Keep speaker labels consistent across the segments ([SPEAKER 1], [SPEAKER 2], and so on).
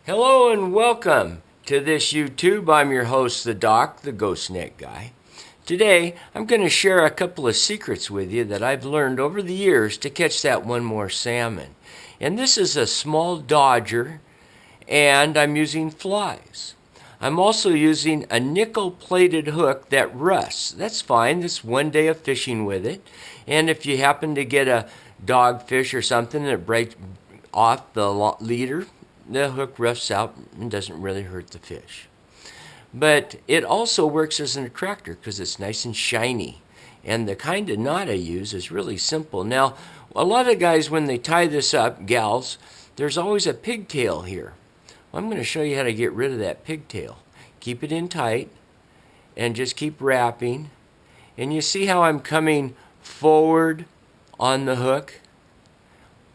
[SPEAKER 1] Hello and welcome to this YouTube. I'm your host, the Doc, the Ghost Net Guy. Today, I'm going to share a couple of secrets with you that I've learned over the years to catch that one more salmon. And this is a small dodger, and I'm using flies. I'm also using a nickel-plated hook that rusts. That's fine. That's one day of fishing with it. And if you happen to get a dogfish or something that breaks off the leader, the hook roughs out and doesn't really hurt the fish. But it also works as an attractor because it's nice and shiny. And the kind of knot I use is really simple. Now, a lot of guys, when they tie this up, gals, there's always a pigtail here. Well, I'm going to show you how to get rid of that pigtail. Keep it in tight and just keep wrapping. And you see how I'm coming forward on the hook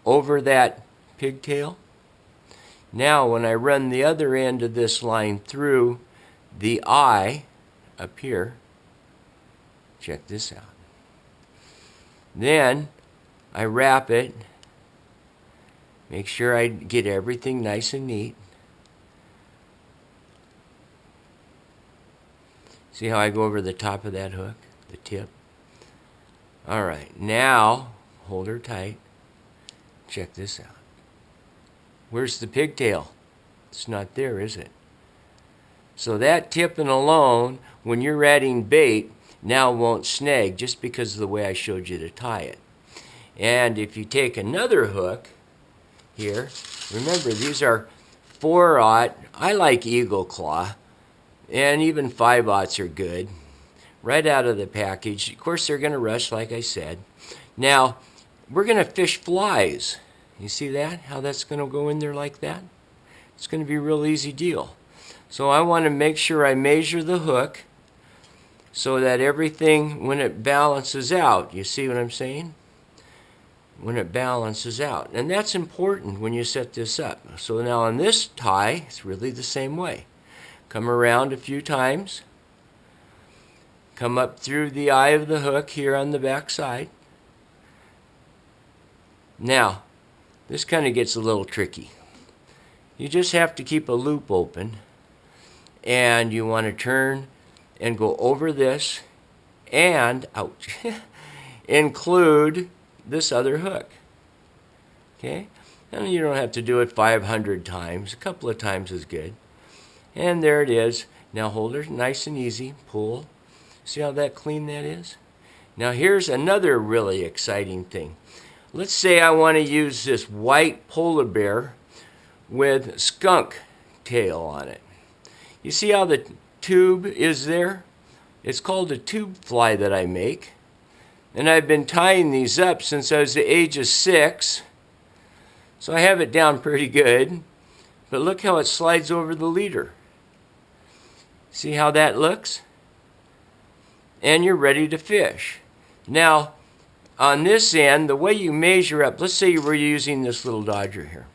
[SPEAKER 1] over that pigtail? Now, when I run the other end of this line through the eye up here, check this out. Then I wrap it, make sure I get everything nice and neat. See how I go over the top of that hook, the tip? All right, now hold her tight. Check this out. Where's the pigtail? It's not there, is it? So that tipping alone, when you're adding bait, now won't snag just because of the way I showed you to tie it. And if you take another hook here, remember these are 4/0. I like Eagle Claw, and even 5/0s are good. Right out of the package. Of course, they're going to rust, like I said. Now, we're going to fish flies. You see that? How that's going to go in there like that? It's going to be a real easy deal. So I want to make sure I measure the hook so that everything, when it balances out, you see what I'm saying? When it balances out. And that's important when you set this up. So now on this tie, it's really the same way. Come around a few times. Come up through the eye of the hook here on the back side. Now, this kind of gets a little tricky. You just have to keep a loop open, and you want to turn and go over this and, ouch, include this other hook. Okay? And you don't have to do it 500 times. A couple of times is good. And there it is. Now hold her nice and easy. Pull. See how that clean that is? Now here's another really exciting thing. Let's say I want to use this white polar bear with skunk tail on it. You see how the tube is there? It's called a tube fly that I make. And I've been tying these up since I was the age of 6. So I have it down pretty good. But look how it slides over the leader. See how that looks? And you're ready to fish. Now, on this end, the way you measure up, let's say you were using this little dodger here.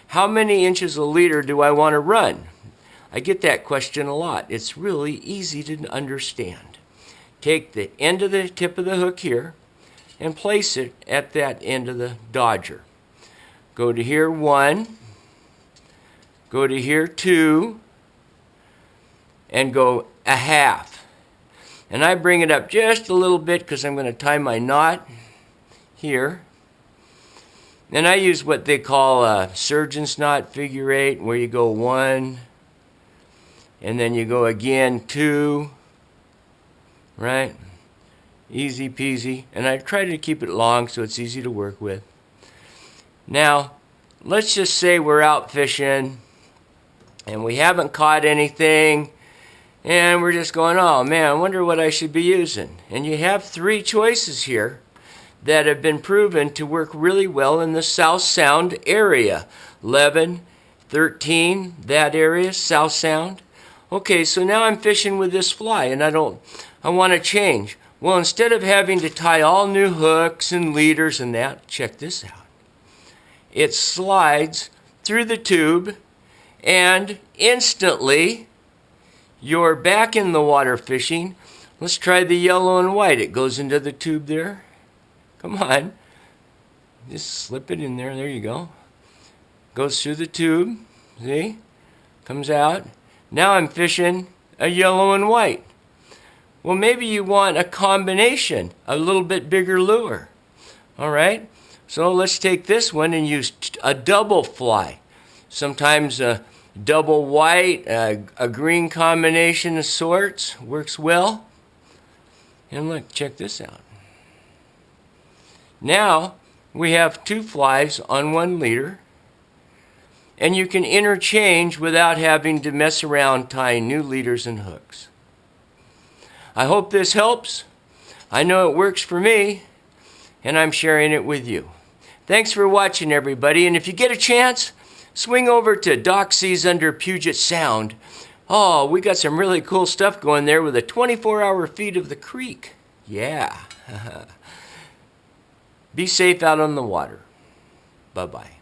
[SPEAKER 1] How many inches a leader do I want to run? I get that question a lot. It's really easy to understand. Take the end of the tip of the hook here and place it at that end of the dodger. Go to here 1, go to here 2, and go a half. And I bring it up just a little bit because I'm going to tie my knot here. And I use what they call a surgeon's knot, figure 8, where you go 1, and then you go again 2, right? Easy peasy. And I try to keep it long so it's easy to work with. Now, let's just say we're out fishing and we haven't caught anything, and we're just going, oh man, I wonder what I should be using. And you have 3 choices here that have been proven to work really well in the South Sound area. 11, 13, that area, South Sound. Okay, so now I'm fishing with this fly, and I want to change. Well, instead of having to tie all new hooks and leaders and that, check this out. It slides through the tube, and instantly you're back in the water fishing. Let's try the yellow and white. It goes into the tube there. Come on. Just slip it in there. There you go. Goes through the tube. See? Comes out. Now I'm fishing a yellow and white. Well, maybe you want a combination, a little bit bigger lure. All right, so let's take this one and use a double fly. Sometimes a double white, a green combination of sorts works well. And look, check this out. Now we have 2 flies on 1 leader, and you can interchange without having to mess around tying new leaders and hooks. I hope this helps. I know it works for me, and I'm sharing it with you. Thanks for watching, everybody, and if you get a chance, swing over to Doc Sees Under Puget Sound. Oh, we got some really cool stuff going there with a 24-hour feed of the creek. Yeah. Be safe out on the water. Bye-bye.